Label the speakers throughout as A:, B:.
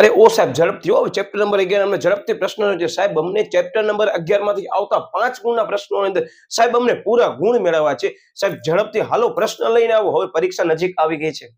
A: અરે ઓ સાહેબ ઝડપથી ચેપ્ટર નંબર 11 અમને ઝડપથી પ્રશ્નો છે સાહેબ. અમને ચેપ્ટર નંબર 11 માંથી આવતા 5 ગુણના પ્રશ્નોની અંદર સાહેબ અમને પૂરા ગુણ મેળવવા છે. સાહેબ ઝડપથી હાલો પ્રશ્ન લઈને આવો, હવે પરીક્ષા નજીક આવી ગઈ છે.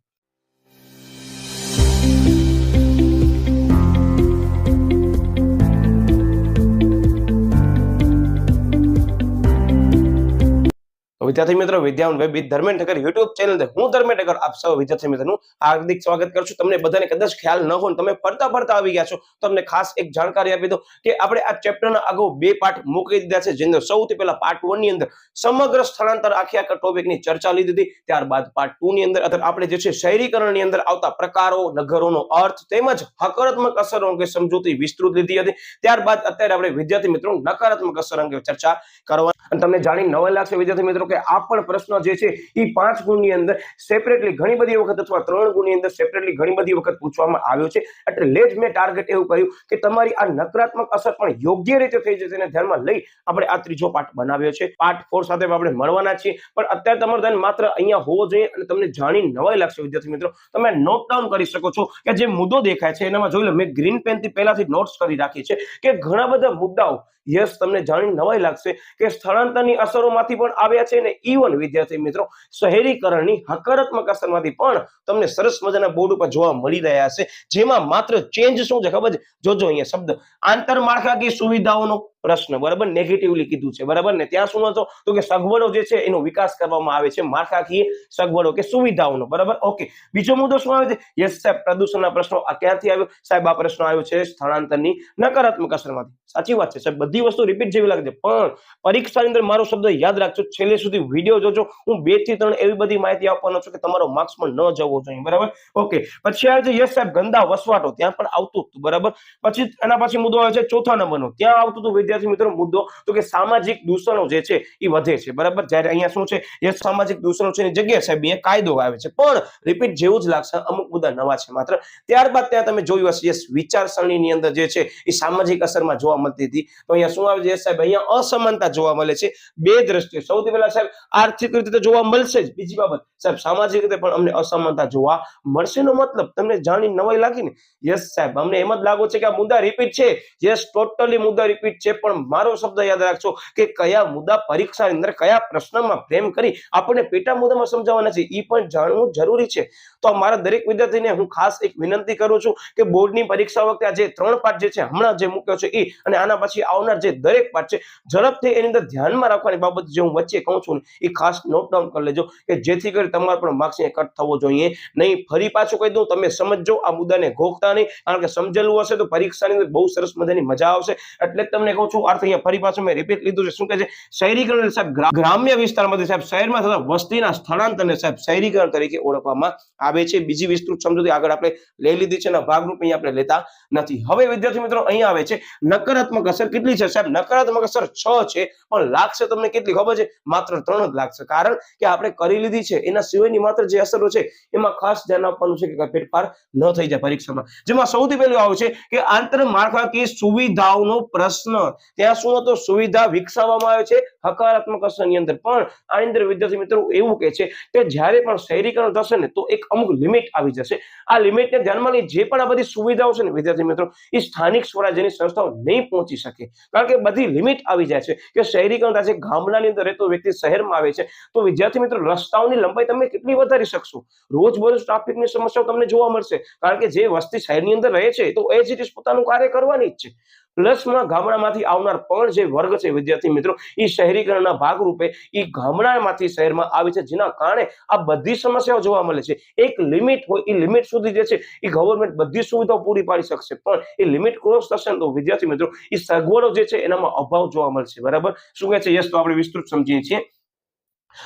A: વિદ્યાર્થી મિત્રો, Vidyavan web with Dharmendra Thakkar YouTube channel હું ધર્મેન્દ્ર ઠક્કર આપ સૌ વિદ્યાર્થી મિત્રોનું હાર્દિક સ્વાગત કરું છું. તમને બધાને કદાચ ખ્યાલ ન હોય, તમે ફરતા આવી ગયા છો, તમને ખાસ એક જાણકારી આપી દો કે આપણે આ ચેપ્ટરના અગાઉ 2 પાર્ટ મૂકી દીધા છે. જેનો સૌથી પહેલા પાર્ટ 1 ની અંદર સમગ્ર સ્થળાંતર આખા ટોપિકની ચર્ચા લીધી હતી. ત્યારબાદ પાર્ટ 2 ની અંદર આપણે જે છે શહેરીકરણની અંદર આવતા પ્રકારો, નગરોનો અર્થ તેમજ હકારાત્મક અસરો અંગે સમજૂતી વિસ્તૃત લીધી હતી. ત્યારબાદ અત્યારે આપણે વિદ્યાર્થી મિત્રો નકારાત્મક અસર અંગે ચર્ચા કરવા. અને તમને જાણી નવાઈ લાગશે વિદ્યાર્થી મિત્રો કે આ પણ પ્રશ્ન જે છે એ 5 ગુણની અંદર સેપરેટલી ઘણી બધી વખત અથવા 3 ગુણની અંદર સેપરેટલી ઘણી બધી વખત પૂછવામાં આવ્યો છે. એટલે જ મેં ટાર્ગેટ એવું કર્યું કે તમારી આ નકારાત્મક અસર પણ યોગ્ય રીતે થઈ જશે તેને ધ્યાનમાં લઈ આપણે આ ત્રીજો પાઠ બનાવ્યો છે. પાર્ટ 4 સાથે આપણે મળવાના છીએ, પણ અત્યારે તમારું ધ્યાન માત્ર અહીંયા હોવો જોઈએ. અને તમને જાણી નવાઈ લાગશે વિદ્યાર્થી મિત્રો, તમે નોટ ડાઉન કરી શકો છો કે જે મુદ્દો દેખાય છે એનામાં જોઈ લો, મેં ગ્રીન પેનથી પહેલાથી નોટ્સ કરી રાખી છે કે ઘણા બધા મુદ્દાઓ યસ તમને જાણી નવાઈ લાગશે કે સ્થળાંતરની અસરોમાંથી પણ આવ્યા છે, અને ઈવન વિદ્યાર્થી મિત્રો શહેરીકરણની હકારાત્મક અસરમાંથી પણ તમને સરસ મજાના બોર્ડ ઉપર જોવા મળી રહ્યા છે. જેમાં માત્ર ચેન્જ શું છે ખબર છે? જોજો અહીંયા શબ્દ આંતરમાળખાકીય સુવિધાઓનો પ્રશ્ન, બરાબર, નેગેટિવલી કીધું છે, બરાબર ને. ત્યાં શું હતો તો કે સગવડો જે છે એનો વિકાસ કરવામાં આવે છે, માળખાકીય સગવડો કે સુવિધાઓનો, બરાબર. ઓકે, બીજો મુદ્દો શું આવે છે? યસ સાહેબ, પ્રદૂષણના પ્રશ્નો. આ ક્યાંથી આવ્યો સાહેબ? આ પ્રશ્ન આવ્યો છે સ્થળાંતરની નકારાત્મક અસરમાંથી. સાચી વાત છે સાહેબ, બધી વસ્તુ રિપીટ જેવી લાગે છે, પણ પરીક્ષાની અંદર મારો શબ્દ યાદ રાખજો, છેલ્લે સુધી વિડીયો જોજો. હું 2 થી 3 એવી બધી માહિતી આપવાનો છું કે તમારો માર્ક્સ પણ ન જવો જોઈએ, બરાબર. ઓકે, પછી આવે છે યસ સાહેબ ગંદા વસવાટો, ત્યાં પણ આવતું હતું, બરાબર. પછી એના પછી મુદ્દો આવે છે ચોથા નંબરનો, ત્યાં આવતું હતું વિદ્યાર્થી મિત્રો મુદ્દો તો કે સામાજિક દૂષણો જે છે એ વધે છે, બરાબર. જ્યારે અહીંયા શું છે? યસ સામાજિક દૂષણો છે એની જગ્યાએ સાહેબ અહીંયા કાયદો આવે છે, પણ રિપીટ જેવું જ લાગશે, અમુક મુદ્દા નવા છે માત્ર. ત્યારબાદ ત્યાં તમે જોયું હશે યસ વિચારસરણીની અંદર જે છે એ સામાજિક અસરમાં જોવા મળતી હતી. તો અહીંયા શું આવે છે સાહેબ? અહીંયા અસમાનતા જોવા મળે છે બે દ્રષ્ટિએ. સૌથી પહેલા સાહેબ આર્થિક રીતે તો જોવા મળશે જ, બીજી બાબત સાહેબ સામાજિક રીતે પણ અમને અસમાનતા જોવા મળશે. નો મતલબ તમને જાણી નવાઈ લાગી ને? યસ સાહેબ, અમને એમ જ લાગુ છે કે આ મુદ્દા રિપીટ છે. યસ ટોટલી મુદ્દા રિપીટ છે, પણ મારો શબ્દ યાદ રાખજો કે કયા મુદ્દા પરીક્ષાની અંદર કયા પ્રશ્નમાં ફ્રેમ કરી આપણે પેટા મુદ્દામાં સમજાવવાના છે એ પણ જાણવું જરૂરી છે. તો મારા દરેક વિદ્યાર્થીને હું ખાસ એક વિનંતી કરું છું કે બોર્ડની પરીક્ષા વખતે આ જે 3 પાઠ જે છે હમણાં જે મૂક્યો છે એ અને આના પછી આવનાર જે દરેક પાઠ છે ઝડપથી એની અંદર ધ્યાનમાં રાખવાની બાબત જે હું વચ્ચે કહું છું ને એ ખાસ નોટ ડાઉન કરી લેજો કે જેથી કરી તમારા પણ માર્ક્સ કટ થવો જોઈએ નહીં. ફરી પાછું કહી દઉં, તમે સમજજો, આ મુદ્દાને ઘોખતા નહીં, કારણ કે સમજેલું હશે તો પરીક્ષાની અંદર બહુ સરસ મજાની મજા આવશે. એટલે તમને કહું છું, અર્થ અહીંયા ફરી પાછું મેં રિપીટ લીધું છે. શું કહે છે? શહેરીકરણ સાહેબ ગ્રામ્ય વિસ્તારમાંથી સાહેબ શહેરમાં થતા વસ્તીના સ્થળાંતરને સાહેબ શહેરીકરણ તરીકે ઓળખવામાં આવે છે. બીજી વિસ્તૃત સમજૂતી આગળ આપણે લઈ લીધી છે, એના ભાગરૂપે આપણે લેતા નથી. હવે વિદ્યાર્થી મિત્રો અહીંયા આવે છે નકારાત્મક અસર. કેટલી છે સાહેબ? નકારાત્મક અસર 6 છે, પણ લાગશે તમને કેટલી ખબર છે? માત્ર 3 જ લાગશે, કારણ કે આપણે કરી લીધી છે. એના સિવાયની માત્ર જે અસરો છે એમાં ખાસ ધ્યાન આપવાનું છે કે ફેરફાર ન થઈ જાય પરીક્ષામાં. જેમાં સૌથી પહેલું આવે છે કે આંતરમાળખાકીય સુવિધાઓનો પ્રશ્ન. ત્યાં શું હતો? સુવિધા વિકસાવવામાં આવે છે હકારાત્મક અસરની અંદર, પણ આની અંદર વિદ્યાર્થી મિત્રો એવું કહે છે કે જ્યારે પણ શહેરીકરણ થશે ને તો એક અમુક લિમિટ આવી જશે. આ લિમિટને ધ્યાનમાં લઈ જે પણ આ બધી સુવિધાઓ છે ને વિદ્યાર્થી મિત્રો એ સ્થાનિક સ્વરાજ્યની સંસ્થાઓ નહીં પહોંચી શકે, કારણ કે બધી લિમિટ આવી જાય છે કે શહેરીકરણ થાય છે, ગામડાની અંદર રહેતો વ્યક્તિ શહેરમાં આવે છે, તો વિદ્યાર્થી મિત્રો રસ્તાઓની લંબાઈ તમે કેટલી વધારી શકશો? રોજબરોજ ટ્રાફિકની સમસ્યાઓ તમને જોવા મળશે, કારણ કે જે વસ્તી શહેરની અંદર રહે છે તો એ જ રીતે પોતાનું કાર્ય કરવાની જ છે. પ્લસમાં ગામડામાંથી આવનાર પણ જે વર્ગ છે વિદ્યાર્થી મિત્રો એ શહેરીકરણના ભાગરૂપે એ ગામડામાંથી શહેરમાં આવે છે, જેના કારણે આ બધી સમસ્યાઓ જોવા મળે છે. એક લિમિટ હોય, એ લિમિટ સુધી જે છે એ ગવર્મેન્ટ બધી સુવિધાઓ પૂરી પાડી શકશે, પણ એ લિમિટ ક્રોસ થશે ને તો વિદ્યાર્થી મિત્રો એ સગવડો જે છે એનામાં અભાવ જોવા મળશે, બરાબર. શું કહે છે? યસ, તો આપણે વિસ્તૃત સમજીએ છીએ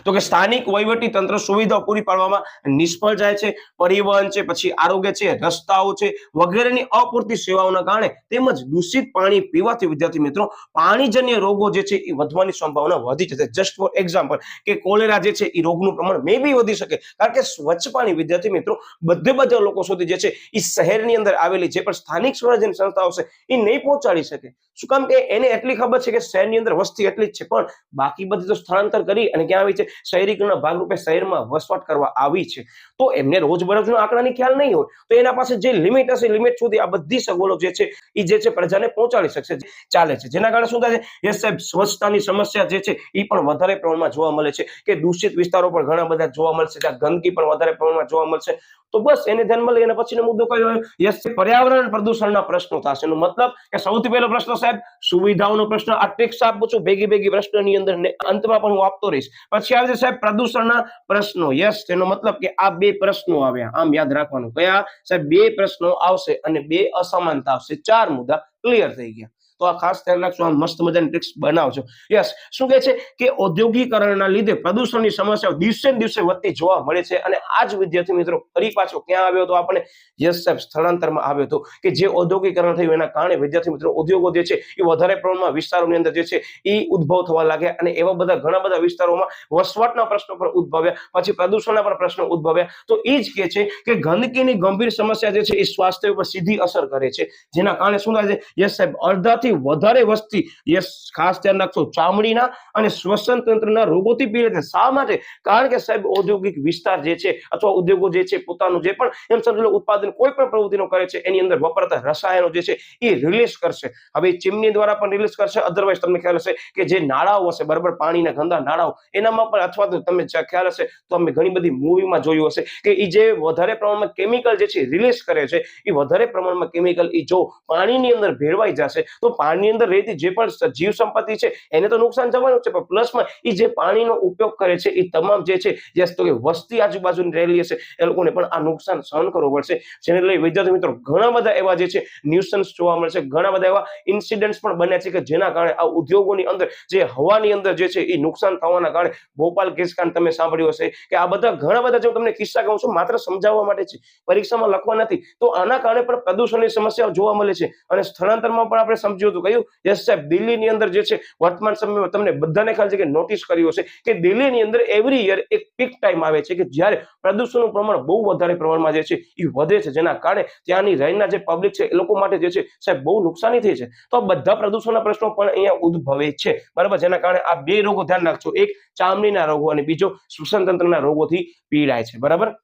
A: તો કે સ્થાનિક વહીવટી તંત્ર સુવિધાઓ પૂરી પાડવામાં નિષ્ફળ જાય છે. પરિવહન છે, પછી આરોગ્ય છે, રસ્તાઓ છે વગેરેની અપૂરતી સેવાઓના કારણે તેમજ દૂષિત પાણી પીવાથી વિદ્યાર્થી મિત્રો પાણીજન્ય રોગો જે છે એ વધવાની સંભાવના વધી જશે. જસ્ટ ફોર એક્ઝામ્પલ કે કોલેરા જે છે એ રોગનું પ્રમાણ મે બી વધી શકે, કારણ કે સ્વચ્છ પાણી વિદ્યાર્થી મિત્રો બધા લોકો સુધી જે છે એ શહેરની અંદર આવેલી જે પણ સ્થાનિક સ્વરાજ્યની સંસ્થાઓ છે એ નહીં પહોંચાડી શકે. શું કામ? કે એને એટલી ખબર છે કે શહેરની અંદર વસ્તી એટલી જ છે, પણ બાકી બધી તો સ્થળાંતર કરી અને ક્યાં આવી છે, શહેરીકરણના ભાગરૂપે શહેરમાં વસવાટ કરવા આવી છે, તો એમને રોજબરોજનો આંકડાની ખ્યાલ નહીં હોય તો એના પાસે જે લિમિટ હશે લિમિટ સુધી આ બધી સગવડો જે છે એ જે છે પ્રજાને પહોંચાડી શકશે, ચાલે છે. જેના કારણે શું થાય છે, યસ સાહેબ, સ્વચ્છતાની સમસ્યા જે છે એ પણ વધારે પ્રમાણમાં જોવા મળે છે, કે દૂષિત વિસ્તારો પણ ઘણા બધા જોવા મળશે, ત્યાં ગંદકી પણ વધારે પ્રમાણમાં જોવા મળશે. તો બસ એને ધ્યાનમાં લઈ અને પછીનો મુદ્દો કયો હોય, યસ, પર્યાવરણ પ્રદૂષણના પ્રશ્નો થશે. એનો મતલબ કે સૌથી પહેલો પ્રશ્ન સાહેબ સુવિધાઓનો પ્રશ્ન. આ ટ્રિક્સ આપું છું ભેગી પ્રશ્નની અંદર ને અંતમાં પણ હું આપતો રહીશ. પછી આવે છે સાહેબ પ્રદૂષણના પ્રશ્નો. યસ, તેનો મતલબ કે આ બે પ્રશ્નો આવ્યા, આમ યાદ રાખવાનું, કયા સાહેબ, બે પ્રશ્નો આવશે અને બે અસમાનતા આવશે. 4 મુદ્દા ક્લિયર થઈ ગયા. તો આ ખાસ ધ્યાન રાખજો, આ મસ્ત મજાની ટ્રિક્સ બનાવજો. યસ, શું કહે છે કે ઔદ્યોગિકરણના લીધે પ્રદૂષણની સમસ્યાઓ દિવસે ને દિવસે વધતી જોવા મળે છે, અને આ જ વિદ્યાર્થી મિત્રો ફરી પાછો ક્યાં આવ્યો હતો આપણે, યસ સાહેબ, સ્થળાંતરમાં આવ્યો હતો, કે જે ઔદ્યોગિકરણ થયું એના કારણે વિદ્યાર્થી મિત્રો ઉદ્યોગો જે છે એ વધારે પ્રમાણમાં વિસ્તારોની અંદર જે છે એ ઉદ્ભવ થવા લાગ્યા, અને એવા બધા ઘણા બધા વિસ્તારોમાં વસવાટના પ્રશ્નો પણ ઉદ્ભવ્યા, પછી પ્રદૂષણના પણ પ્રશ્નો ઉદ્ભવ્યા. તો એ જ કહે છે કે ગંદકીની ગંભીર સમસ્યા જે છે એ સ્વાસ્થ્ય ઉપર સીધી અસર કરે છે, જેના કારણે શું થાય છે, યસ સાહેબ, અડધાથી વધારે વસ્તી, યસ, ખાસ ધ્યાન રાખજો, ચામડીના અને શ્વસન તંત્રના રોગોથી પીડિત છે. શા માટે? કારણ કે સાહેબ ઔદ્યોગિક વિસ્તાર જે છે અથવા ઉદ્યોગો જે છે પોતાનું જે પણ એમ સમજો ઉત્પાદન કોઈ પણ પ્રવૃત્તિનો કરે છે એની અંદર વપરાતા રસાયણો જે છે એ રિલીઝ કરશે. હવે ચીમની દ્વારા પણ રિલીઝ કરશે, અધરવાઇઝ તમને ખ્યાલ હશે કે જે નાળાઓ હશે, બરાબર, પાણીના ગંદા નાળાઓ, એનામાં પણ, અથવા તો તમે ખ્યાલ હશે તો અમે ઘણી બધી મૂવીમાં જોયું હશે કે એ જે વધારે પ્રમાણમાં કેમિકલ જે છે રિલીઝ કરે છે, એ વધારે પ્રમાણમાં કેમિકલ એ જો પાણીની અંદર ભેળવાઈ જશે તો પાણીની અંદર રહેતી જે પણ જીવ સંપત્તિ છે એને તો નુકસાન થવાનું છે, પણ પ્લસમાં એ જે પાણીનો ઉપયોગ કરે છે એ તમામ જે છે, યસ, તો કે વસ્તી આજુબાજુની રહેલી હશે એ લોકોને પણ આ નુકસાન સહન કરવું પડશે. જેને લઈ વિદ્યાર્થી મિત્રો ઘણા બધા એવા જે છે ન્યુસન્સ જોવા મળશે, ઘણા બધા એવા ઇન્સિડન્ટ્સ પણ બન્યા છે કે જેના કારણે આ ઉદ્યોગોની અંદર જે હવાની અંદર જે છે એ નુકસાન થવાના કારણે ભોપાલ કેસકાંડ તમે સાંભળ્યું હશે, કે આ બધા ઘણા બધા જે તમને કિસ્સા કહું છું માત્ર સમજાવવા માટે છે, પરીક્ષામાં લખવા નથી. તો આના કારણે પણ પ્રદૂષણની સમસ્યાઓ જોવા મળે છે. અને સ્થળાંતરમાં પણ આપણે સમજ્યું હતું, કયું, યસ સાહેબ, દિલ્હીની અંદર જે છે વર્તમાન સમયમાં તમને બધાને ખ્યાલ છે કે નોટિસ કર્યું હશે કે દિલ્હીની અંદર એવરી યર એક પીક ટાઈમ આવે છે કે જ્યારે પ્રદૂષણનું પ્રમાણ બહુ વધારે પ્રમાણમાં જે છે એ વધે છે, જેના કારણે ત્યાંની રહેનાર જે પબ્લિક છે એ લોકો માટે જે છે સાહેબ બહુ નુકસાની થઈ છે. તો આ બધા પ્રદૂષણના પ્રશ્નો પણ અહીંયા ઉદ્ભવે છે, બરાબર, જેના કારણે આ બે રોગો ધ્યાન રાખજો, એક ચામડીના રોગો અને બીજો શ્વસન તંત્રના રોગોથી પીડાય છે, બરાબર.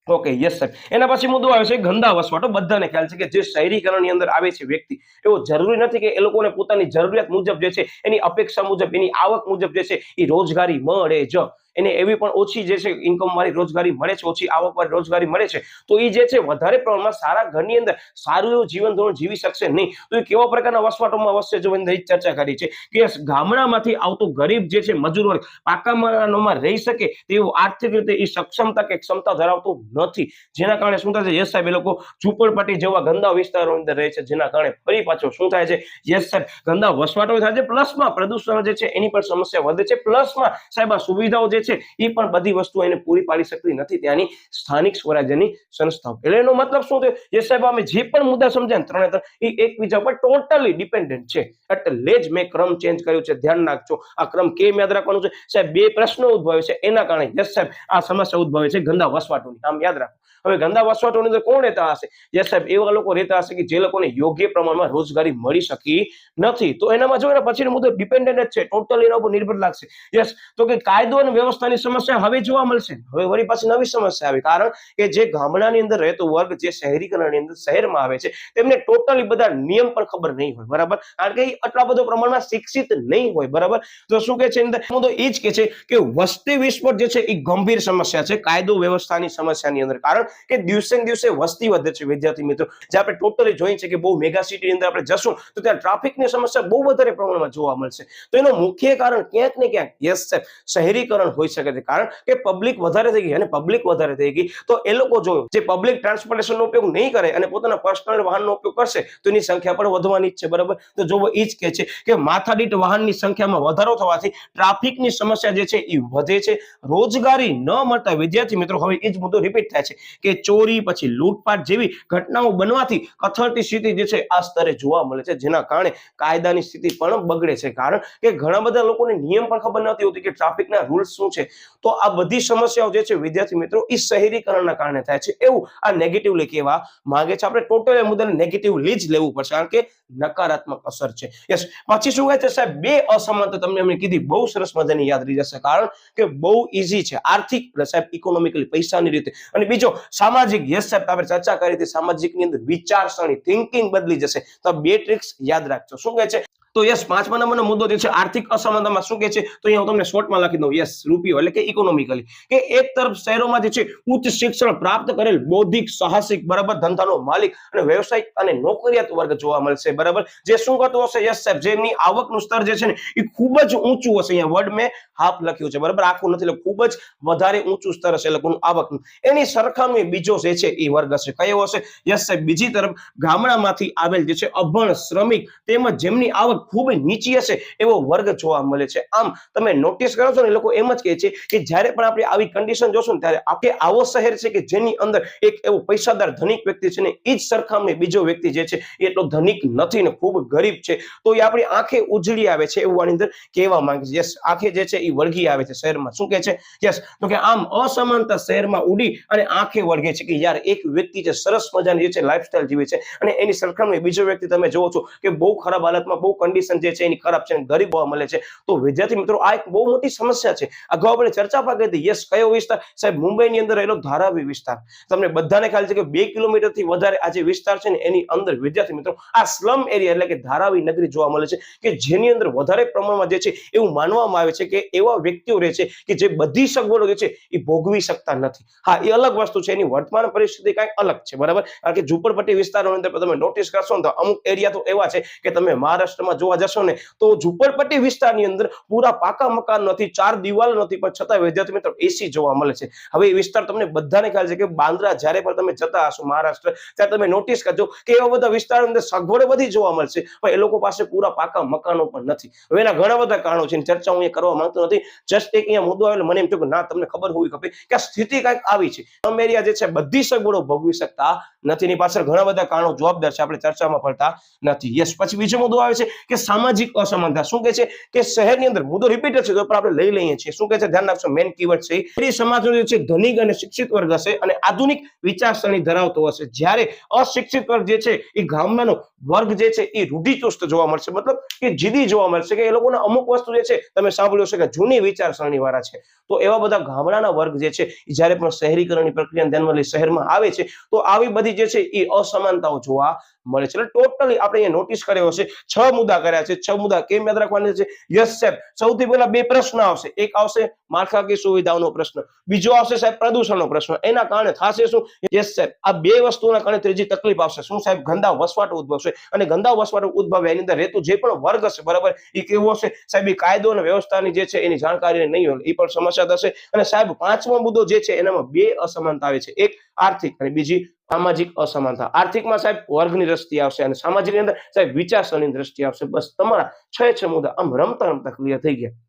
A: Okay, yes sir. એના પછી મુદ્દો આવે છે ગંદા વસવાટો. બધાને ખ્યાલ છે કે જે શહેરીકરણની અંદર આવે છે વ્યક્તિ, એવો જરૂરી નથી કે એ લોકોને પોતાની જરૂરિયાત મુજબ જે છે એની અપેક્ષા મુજબ એની આવક મુજબ જે છે એ રોજગારી મળે જ. એને એવી પણ ઓછી જે છે ઇન્કમ વાળી રોજગારી મળે છે, ઓછી આવક વાળી રોજગારી મળે છે, તો એ જે છે વધારે પ્રમાણમાં સારા ઘરની અંદર સારું એવું જીવન ધોરણ જીવી શકશે નહીં. તો એ કેવા પ્રકારના વસવાટોમાં વસશે, જો એને ચર્ચા કરી છે કે ગામડામાંથી આવતો ગરીબ જે છે મજૂર વર્ગ પાકા મકાનોમાં રહી શકે તેવું આર્થિક રીતે એ સક્ષમતા કે ક્ષમતા ધરાવતો નથી, જેના કારણે શું થાય છે, યસ સાહેબ, એ લોકો ઝૂંપડપટ્ટી જેવા ગંદા વિસ્તારોની અંદર રહે છે, જેના કારણે ફરી પાછો શું થાય છે, યસ સાહેબ, ગંદા વસવાટો થાય છે, પ્લસમાં પ્રદૂષણ જે છે એની પણ સમસ્યા વધે છે, પ્લસમાં સાહેબ આ સુવિધાઓ જે છે એ પણ બધી વસ્તુઓ એને પૂરી પાડી શકતી નથી ત્યાંની સ્થાનિક સ્વરાજ્યની સંસ્થાઓ. એટલે એનો મતલબ શું થયો, યસ સાહેબ, અમે જે પણ મુદ્દા સમજ્યા ત્રણે એ એકબીજા પર ટોટલી ડિપેન્ડન્ટ છે, એટલે જ મેં ક્રમ ચેન્જ કર્યો છે. ધ્યાન રાખજો, આ ક્રમ કેમ યાદ રાખવાનું છે સાહેબ, બે પ્રશ્નો ઉદ્ભવે છે એના કારણે યસ સાહેબ આ સમસ્યા ઉદ્ભવે છે ગંદા વસવાટોની, આમ યાદ રાખો. હવે ગંદા વસવાટોની અંદર કોણ રહેતા હશે, યસ સાહેબ, એવા લોકો રહેતા હશે કે જે લોકોને યોગ્ય પ્રમાણમાં રોજગારી મળી શકી નથી. તો એનામાં જો એના પછીનો મુદ્દો ડિપેન્ડન્ટ જ છે, ટોટલી એના ઉપર નિર્ભર લાગશે. યસ, તો કે કાયદો અને વ્યવસ્થાની સમસ્યા હવે જોવા મળશે. હવે વળી પાછી નવી સમસ્યા આવી, કારણ કે જે ગામડાની અંદર રહેતો વર્ગ જે શહેરીકરણની અંદર શહેરમાં આવે છે તેમને ટોટલી બધા નિયમ પણ ખબર નહીં હોય, બરાબર, કારણ કે આટલા બધો પ્રમાણમાં શિક્ષિત નહીં હોય, બરાબર. તો શું કે છે મુદ્દો એ જ કે છે કે વસ્તી વિસ્ફોટ જે છે એ ગંભીર સમસ્યા છે કાયદો વ્યવસ્થાની સમસ્યાની અંદર, કારણ કે દિવસે ને દિવસે વસ્તી વધે છે વિદ્યાર્થી મિત્રો. જે આપણે ટોટલી જોઈએ છે કે બહુ મેગા સિટીની અંદર આપણે જશું તો ત્યાં ટ્રાફિકની સમસ્યા બહુ વધારે પ્રમાણમાં જોવા મળશે. તો એનું મુખ્ય કારણ ક્યાંક ને ક્યાંક યસ સાહેબ શહેરીકરણ હોઈ શકે છે, કારણ કે પબ્લિક વધારે થઈ ગઈ, અને પબ્લિક વધારે થઈ ગઈ તો એ લોકો જો જે પબ્લિક ટ્રાન્સપોર્ટેશનનો ઉપયોગ નહીં કરે અને પોતાના પર્સનલ વાહનનો ઉપયોગ કરશે તો એની સંખ્યા પણ વધવાની જ છે, બરાબર. તો જો એ જ કહે છે કે માથાદીઠ વાહનની સંખ્યામાં વધારો થવાથી ટ્રાફિકની સમસ્યા જે છે એ વધે છે, રોજગારી ન મળતા વિદ્યાર્થી મિત્રો હવે એ જ મુદ્દો રિપીટ થાય છે કે ચોરી પછી લૂંટફાટ જેવી ઘટનાઓ બનવાથી કથળતી સ્થિતિ જે છે આ સ્તરે જોવા મળે છે, જેના કારણે કાયદાની સ્થિતિ પણ બગડે છે. કારણ કે ઘણા બધા લોકોને નિયમ પણ ખબર નથી હોતી કે ટ્રાફિકના રૂલ્સ શું છે. તો આ બધી સમસ્યાઓ જે છે વિદ્યાર્થી મિત્રો એ શહેરીકરણના કારણે થાય છે, એવું આ નેગેટિવલી કહેવા માંગે છે. આપણે ટોટલ મુદ્દાને નેગેટિવલી જ લેવું પડશે, કારણ કે નકારાત્મક અસર છે. યસ, પછી શું કહે છે સાહેબ, બે અસમાનતા તમને અમે કીધી, બહુ સરસ મજાની યાદ રહી જશે, કારણ કે બહુ ઈઝી છે. આર્થિક સાહેબ, ઇકોનોમિકલી પૈસાની રીતે, અને બીજો સામાજિક. યસ સાહેબ, આપણે ચર્ચા કરી હતી સામાજિકની અંદર વિચારસરણી, થિંકિંગ બદલી જશે. તો બે ટ્રિક્સ યાદ રાખજો. શું કહે છે? તો યસ, 5મા નંબરનો મુદ્દો જે છે આર્થિક અસમાનતામાં શું કહે છે, તો અહીંયા હું તમને શોર્ટમાં લખી દઉં. યસ, રૂપિયો એટલે કે ઇકોનોમિકલી, કે એક તરફ શહેરોમાં જે છે ઉચ્ચ શિક્ષણ પ્રાપ્ત કરેલ બૌદ્ધિક, સાહસિક, બરાબર, ધંધાનો માલિક અને વ્યવસાયિક અને નોકરિયાત વર્ગ જોવા મળશે, બરાબર, જે શું કરતો હશે? યસ સાહેબ, જેમની આવકનું સ્તર જે છે ને એ ખૂબ જ ઊંચું હશે. અહીંયા વર્ડ મેં હાફ લખ્યું છે, બરાબર, આખું નથી લખ્યું. ખૂબ જ વધારે ઊંચું સ્તર હશે લોકોનું આવકનું. એની સરખામણી બીજો જે છે એ વર્ગ હશે. કયો હશે? યસ સાહેબ, બીજી તરફ ગામડામાંથી આવેલ જે છે અભણ, શ્રમિક તેમજ જેમની આવક ખૂબ નીચી હશે એવો વર્ગ જોવા મળે છે. આમ તમે નોટિસ કરો છો ને, લોકો એમ જ કહે છે કે જ્યારે પણ આપણે આવી કન્ડિશન જોશું ને ત્યારે આપણે આવો શહેર છે કે જેની અંદર એક એવો પૈસાદાર ધનિક વ્યક્તિ છે ને એ જ સરખામણી બીજો વ્યક્તિ જે છે એટલો ધનિક નથી ને ખૂબ ગરીબ છે, તો એ આપણી આંખે ઉજળી આવે છે એવું આની અંદર કહેવા માંગે છે. યસ, આંખે જે છે એ વળગી આવે છે શહેરમાં. શું કહે છે? યસ, તો કે આમ અસમાનતા શહેરમાં ઉડી અને આંખે વળગે છે કે યાર, એક વ્યક્તિ છે સરસ મજાની જે છે લાઈફસ્ટાઈલ જીવે છે અને એની સરખામણી બીજો વ્યક્તિ તમે જોવો છો કે બહુ ખરાબ હાલતમાં, બહુ કન્ડિશન જે છે એની ખરાબ છે, ગરીબ હોવા મળે છે. તો વિદ્યાર્થી મિત્રો, આ એક બહુ મોટી સમસ્યા છે. અગાઉ આપણે ચર્ચા પણ કરી હતી. યસ, કયો વિસ્તાર? સાહેબ, મુંબઈની અંદર રહેલો ધારાવી વિસ્તાર. તમને બધાને ખ્યાલ છે કે 2 કિલોમીટરથી વધારે આ જે વિસ્તાર છે ને એની અંદર વિદ્યાર્થી મિત્રો આ સ્લમ એરિયા એટલે કે ધારાવી નગરી જોવા મળે છે, કે જેની અંદર વધારે પ્રમાણમાં જે છે એવું માનવામાં આવે છે કે એવા વ્યક્તિઓ રહે છે કે જે બધી સગવડો જે છે એ ભોગવી શકતા નથી. હા, એ અલગ વસ્તુ છે, એની વર્તમાન પરિસ્થિતિ કંઈક અલગ છે, બરાબર. કારણ કે ઝૂંપડપટ્ટી વિસ્તારોની અંદર તમે નોટિસ કરશો ને તો અમુક એરિયા તો એવા છે કે તમે મહારાષ્ટ્રમાં જોવા જશો ને તો ઝૂંપડપટ્ટી વિસ્તારની અંદર પૂરા પાકા મકાન નથી, 4 દિવાલ નથી, પણ છતાં વિદ્યાર્થી મિત્રો એસી જોવા મળે છે. હવે એ વિસ્તાર તમને બધાને ખ્યાલ છે કે બાંદ્રા જ્યારે પણ તમે જતા હશો મહારાષ્ટ્ર, ત્યારે તમે નોટિસ કરજો કે એવા બધા વિસ્તારો અંદર સગવડ બધી જોવા મળશે, પણ એ લોકો પાસે પૂરા પાકા મકાનો પણ નથી. હવે એના ઘણા બધા કારણો છે, ચર્ચા હું કરવા માંગતો નથી. જસ્ટ એક અહીંયા મુદ્દો આવેલો, મને એમ થયું કે ના, તમને ખબર હોવી ખપે કે આ સ્થિતિ કંઈક આવી છે. સ્લમ એરિયા જે છે બધી સગવડો ભોગવી શકતા નથી. એની પાછળ ઘણા બધા કારણો જવાબદાર છે, આપણે ચર્ચામાં પડતા નથી. યસ, પછી બીજો મુદ્દો આવે છે કે સામાજિક અસમાનતા. શું કહે છે કે શહેરની અંદર, મુદ્દો રિપીટ છે તો આપણે લઈ લઈએ છીએ. શું કહે છે? ધ્યાન રાખશો, મેન કીવર્ડ છે એ સમાજનો જે છે ધનિક અને શિક્ષિત વર્ગ હશે અને આધુનિક વિચારસરણી ધરાવતો હશે, જ્યારે અશિક્ષિત વર્ગ જે છે એ ગામડાનો વર્ગ જે છે એ રૂઢિચુસ્ત જોવા મળશે, મતલબ કે જીદી જોવા મળશે, કે એ લોકોના અમુક વસ્તુ જે છે તમે સાંભળ્યું હશે કે જૂની વિચારસરણી વાળા છે. તો એવા બધા ગામડાના વર્ગ જે છે એ જ્યારે પણ શહેરીકરણની પ્રક્રિયાને ધ્યાનમાં લઈ શહેરમાં આવે છે તો આવી બધી જે છે એ અસમાનતાઓ જોવા મળે છે. એટલે ટોટલી આપણે અહીંયા નોટિસ કર્યો હશે, 6 મુદ્દા કર્યા છે. 6 મુદ્દા કેમ યાદ રાખવાના છે? યસ સાહેબ, સૌથી પહેલા 2 પ્રશ્ન આવશે. એક આવશે માળખાકીય સુવિધાઓનો પ્રશ્ન, બીજો આવશે સાહેબ પ્રદૂષણનો પ્રશ્ન. એના કારણે થશે શું? યસ સાહેબ, આ 2 વસ્તુના કારણે ત્રીજી તકલીફ આવશે. શું સાહેબ? ગંદા વસવાટ ઉદ્ભવશે. અને ગંદા વસવાટ ઉદ્ભવે એની અંદર રહેતું જે પણ વર્ગ હશે, બરાબર, એ કેવો હશે સાહેબ? એ કાયદો અને વ્યવસ્થાની જે છે એની જાણકારી નહીં હોય, એ પણ સમસ્યા થશે. અને સાહેબ 5મો મુદ્દો જે છે એનામાં 2 અસમાનતા આવે છે, એક આર્થિક અને બીજી સામાજિક અસમાનતા. આર્થિકમાં સાહેબ વર્ગની દ્રષ્ટિએ આવશે અને સામાજિકની અંદર સાહેબ વિચારસરણીની દ્રષ્ટિએ આવશે. બસ તમારા 6 મુદ્દા આમ રમતા રમતા ક્લિયર થઈ ગયા.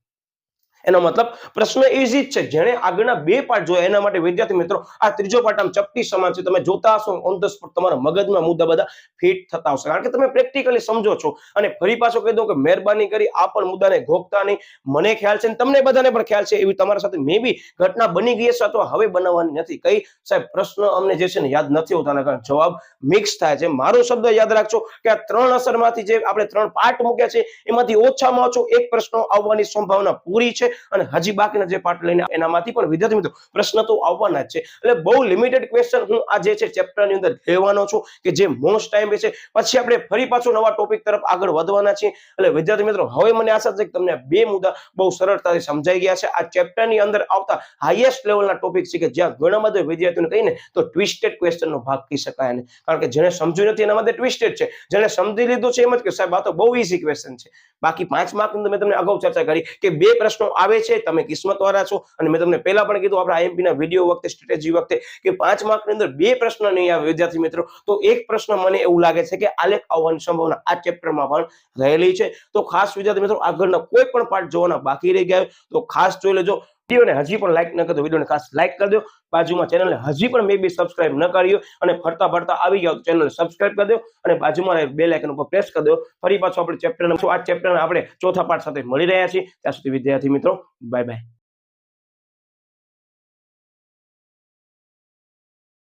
A: એનો મતલબ પ્રશ્ન ઈઝી જ છે. જેણે આગળના 2 પાર્ટ જોયા એના માટે વિદ્યાર્થી મિત્રો આ ત્રીજો પાર્ટ આમ ચપટી સમાન છે. તમે જોતા હશો ઓન ધ સ્પોટ તમારા મગજમાં મુદ્દા બધા ફિટ થતા હશે, કારણ કે તમે પ્રેક્ટિકલી સમજો છો. અને ફરી પાછો કહી દઉં કે મહેરબાની કરી આ પણ મુદ્દાને ઘોકતા નહીં. મને ખ્યાલ છે, તમને બધાને પણ ખ્યાલ છે, એવી તમારા સાથે મે બી ઘટના બની ગઈ હશે અથવા હવે બનવાની નથી. કઈ સાહેબ? પ્રશ્ન અમને જે છે ને યાદ નથી હોતા, કારણ જવાબ મિક્સ થાય છે. મારો શબ્દ યાદ રાખજો કે આ 3 અસરમાંથી જે આપણે 3 પાર્ટ મૂક્યા છે એમાંથી ઓછામાં ઓછો એક પ્રશ્ન આવવાની સંભાવના પૂરી છે. અને હજી બાકીના જે પાર્ટ લઈને એનામાંથી પણ વિદ્યાર્થી મિત્રો પ્રશ્ન તો આવવાના જ છે. એટલે બહુ લિમિટેડ ક્વેશ્ચન હું આ જે છે ચેપ્ટરની અંદર લેવાનો છું કે જે મોસ્ટ ટાઈમ છે. પછી આપણે ફરી પાછો નવા ટોપિક તરફ આગળ વધવાના છીએ. એટલે વિદ્યાર્થી મિત્રો હવે મને આશા છે કે તમને 2 મુદ્દા બહુ સરળતાથી સમજાઈ ગયા છે. આ ચેપ્ટરની અંદર આવતા હાઈએસ્ટ લેવલના ટોપિક છે કે જ્યાં ઘણા બધા વિદ્યાર્થીઓને કહીને તો ટ્વિસ્ટેડ ક્વેશ્ચનનો ભાગ કહી શકાય એને, કારણ કે જેને સમજ્યું નથી એના માટે ટ્વિસ્ટેડ છે, જેને સમજી લીધું છે એમ જ કે સાહેબ આ તો બહુ ઈઝી ક્વેશ્ચન છે. બાકી 5 માર્કની મેં તમને અગાઉ ચર્ચા કરી કે 2 પ્રશ્નો આવે છે, તમે કિસ્મતવાળા છો. અને મેં તમને પહેલા પણ કીધું આપણા આઈએમપી ના વિડીયો વખતે, સ્ટ્રેટેજી વખતે, કે 5 માર્કની અંદર 2 પ્રશ્ન નહીં આવે વિદ્યાર્થી મિત્રો, તો એક પ્રશ્ન મને એવું લાગે છે કે આલેખ આવવાની સંભાવના આ ચેપ્ટરમાં પણ રહેલી છે. તો ખાસ વિદ્યાર્થી મિત્રો આગળના કોઈ પણ પાર્ટ જોવાના બાકી રહી ગયા તો ખાસ જોઈ લેજો. વિડીયોને હજી પણ લાઈક ન કરતો વિડીયોને ખાસ લાઈક કરી દો, બાજુમાં ચેનલને હજી પણ મે બી સબસ્ક્રાઇબ ન કર્યો અને ફરતા ફરતા આવી જાવ ચેનલને સબસ્ક્રાઇબ કરી દો અને બાજુમાં બેલ આઇકન ઉપર પ્રેસ કરી દો. ફરી પાછો આપણે ચેપ્ટર આ ચેપ્ટરના આપણે ચોથા પાઠ સાથે મળી રહ્યા છીએ. ત્યાં સુધી વિદ્યાર્થી મિત્રો બાય બાય.